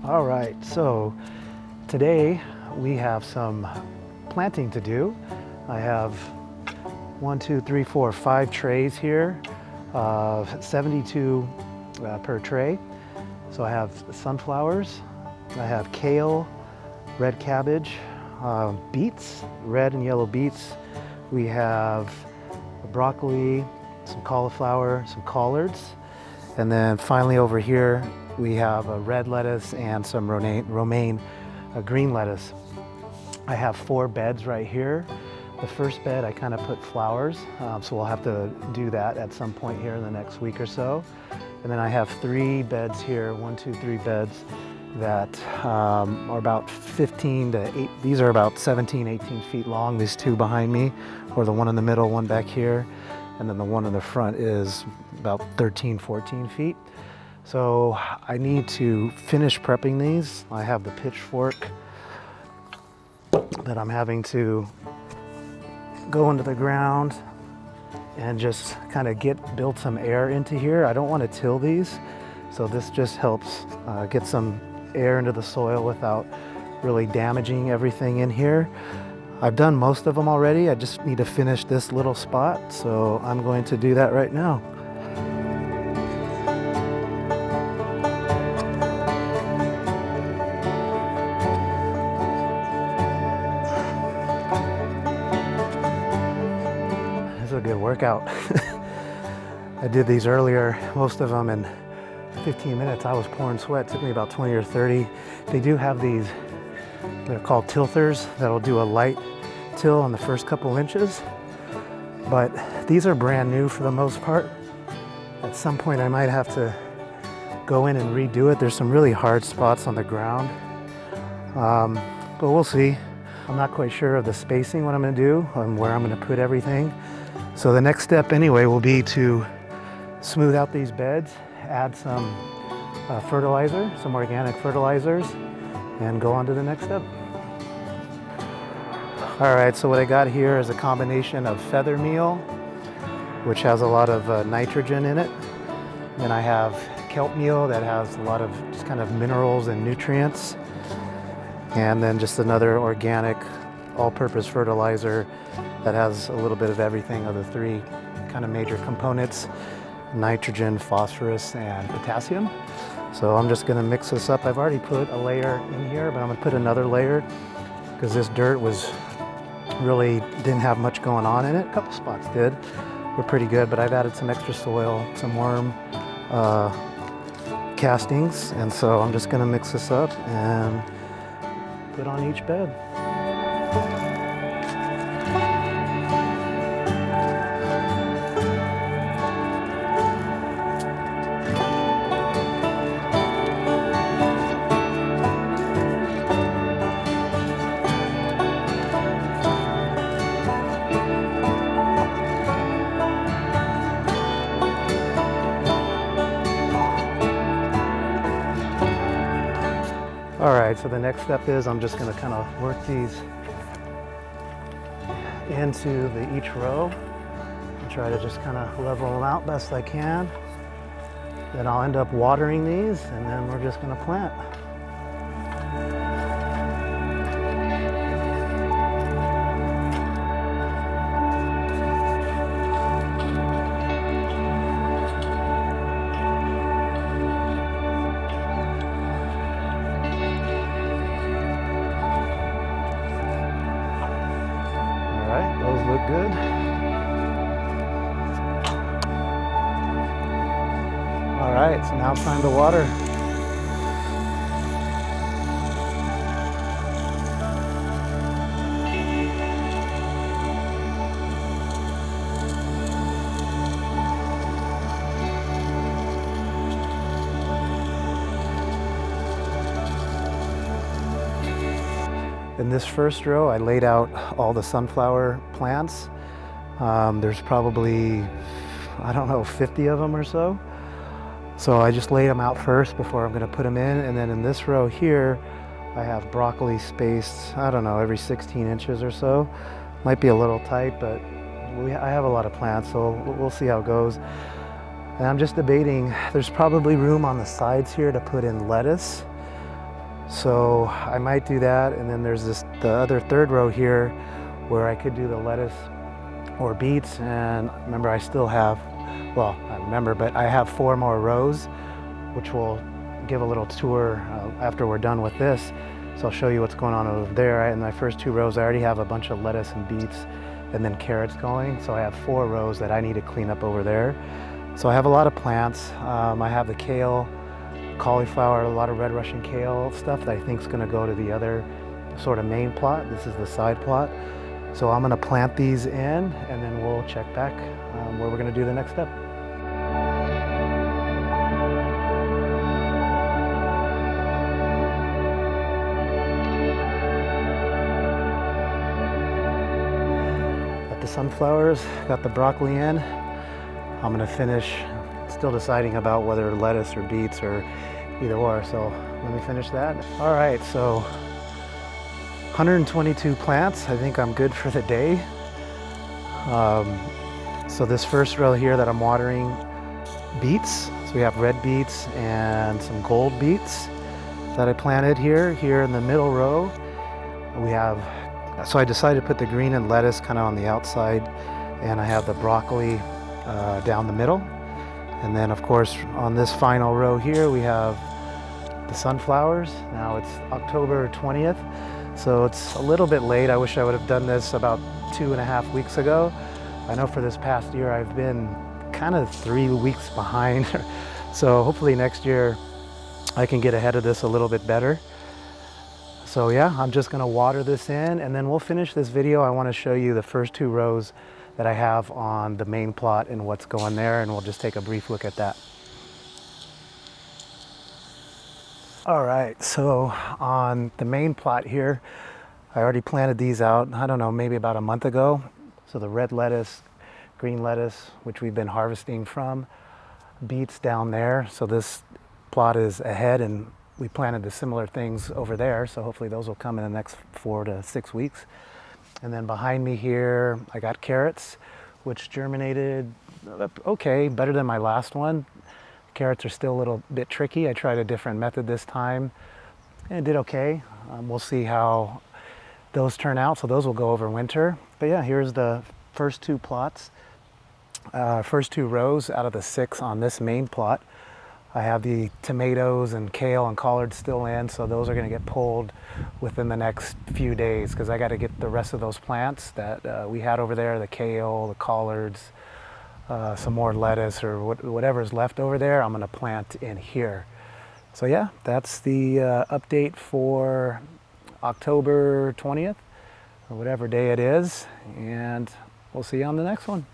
All right, so today we have some planting to do. I have 5 trays here, 72 per tray. So I have sunflowers, I have kale, red cabbage, beets, red and yellow beets. We have broccoli, some cauliflower, some collards. And then finally over here, we have a red lettuce and some romaine green lettuce. I have 4 beds right here. The first bed I kind of put flowers, so we'll have to do that at some point here in the next week or so. And then I have 3 beds here, 3 beds that are about 15 to 8, these are about 17, 18 feet long, these 2 behind me, or the one in the middle, one back here, and then the one in the front is about 13, 14 feet. So I need to finish prepping these. I have the pitchfork that I'm having to go into the ground and just kind of build some air into here. I don't want to till these, so this just helps get some air into the soil without really damaging everything in here. I've done most of them already. I just need to finish this little spot, so I'm going to do that right now. This is a good workout. I did these earlier, most of them in 15 minutes. I was pouring sweat. It took me about 20 or 30. They do have these, they're called tilthers, that'll do a light till on the first couple inches. But these are brand new for the most part. At some point I might have to go in and redo it. There's some really hard spots on the ground. But we'll see. I'm not quite sure of the spacing, what I'm gonna do, and where I'm gonna put everything. So the next step anyway will be to smooth out these beds, add some fertilizer, some organic fertilizers, and go on to the next step. All right, so what I got here is a combination of feather meal, which has a lot of nitrogen in it. Then I have kelp meal that has a lot of just kind of minerals and nutrients. And then just another organic all-purpose fertilizer that has a little bit of everything of the 3 kind of major components: nitrogen, phosphorus, and potassium. So I'm just gonna mix this up. I've already put a layer in here, but I'm gonna put another layer because this dirt didn't have much going on in it. A couple spots did, were pretty good, but I've added some extra soil, some worm castings, and so I'm just gonna mix this up and put on each bed. All right, so the next step is I'm just gonna kind of work these into each row and try to just kind of level them out best I can. Then I'll end up watering these, and then we're just gonna plant. Those look good. All right, so now it's time to water. In this first row, I laid out all the sunflower plants. There's probably, I don't know, 50 of them or so. So I just laid them out first before I'm gonna put them in. And then in this row here, I have broccoli spaced, I don't know, every 16 inches or so. Might be a little tight, but I have a lot of plants, so we'll see how it goes. And I'm just debating, there's probably room on the sides here to put in lettuce. So I might do that, and then there's the other third row here where I could do the lettuce or beets. And remember, I still have, well, I remember, but I have 4 more rows, which we'll give a little tour after we're done with this. So I'll show you what's going on over there. In my first 2 rows, I already have a bunch of lettuce and beets and then carrots going. So I have 4 rows that I need to clean up over there. So I have a lot of plants. I have the kale, cauliflower, a lot of red Russian kale stuff that I think is going to go to the other sort of main plot. This is the side plot. So I'm going to plant these in, and then we'll check back where we're going to do the next step. Got the sunflowers, got the broccoli in. I'm going to finish, still deciding about whether lettuce or beets or either or, so let me finish that. All right, so 122 plants. I think I'm good for the day. So this first row here that I'm watering, beets. So we have red beets and some gold beets that I planted here. Here in the middle row, we have, so I decided to put the green and lettuce kind of on the outside, and I have the broccoli down the middle. And then of course on this final row here we have the sunflowers. Now it's October 20th, so it's a little bit late. I wish I would have done this about 2.5 weeks ago. I know for this past year I've been kind of 3 weeks behind. So hopefully next year I can get ahead of this a little bit better. So yeah, I'm just gonna water this in, and then we'll finish this video. I want to show you the first 2 rows that I have on the main plot and what's going there, and we'll just take a brief look at that. All right, so on the main plot here, I already planted these out, I don't know, maybe about a month ago. So the red lettuce, green lettuce, which we've been harvesting from, beets down there. So this plot is ahead, and we planted the similar things over there, so hopefully those will come in the next 4 to 6 weeks. And then behind me here, I got carrots, which germinated okay, better than my last one. Carrots are still a little bit tricky. I tried a different method this time, and it did okay. We'll see how those turn out. So those will go over winter. But yeah, here's the first 2 plots, first 2 rows out of the 6 on this main plot. I have the tomatoes and kale and collards still in, so those are going to get pulled within the next few days, because I got to get the rest of those plants that we had over there, the kale, the collards, some more lettuce or whatever's left over there, I'm going to plant in here. So yeah, that's the update for October 20th, or whatever day it is, and we'll see you on the next one.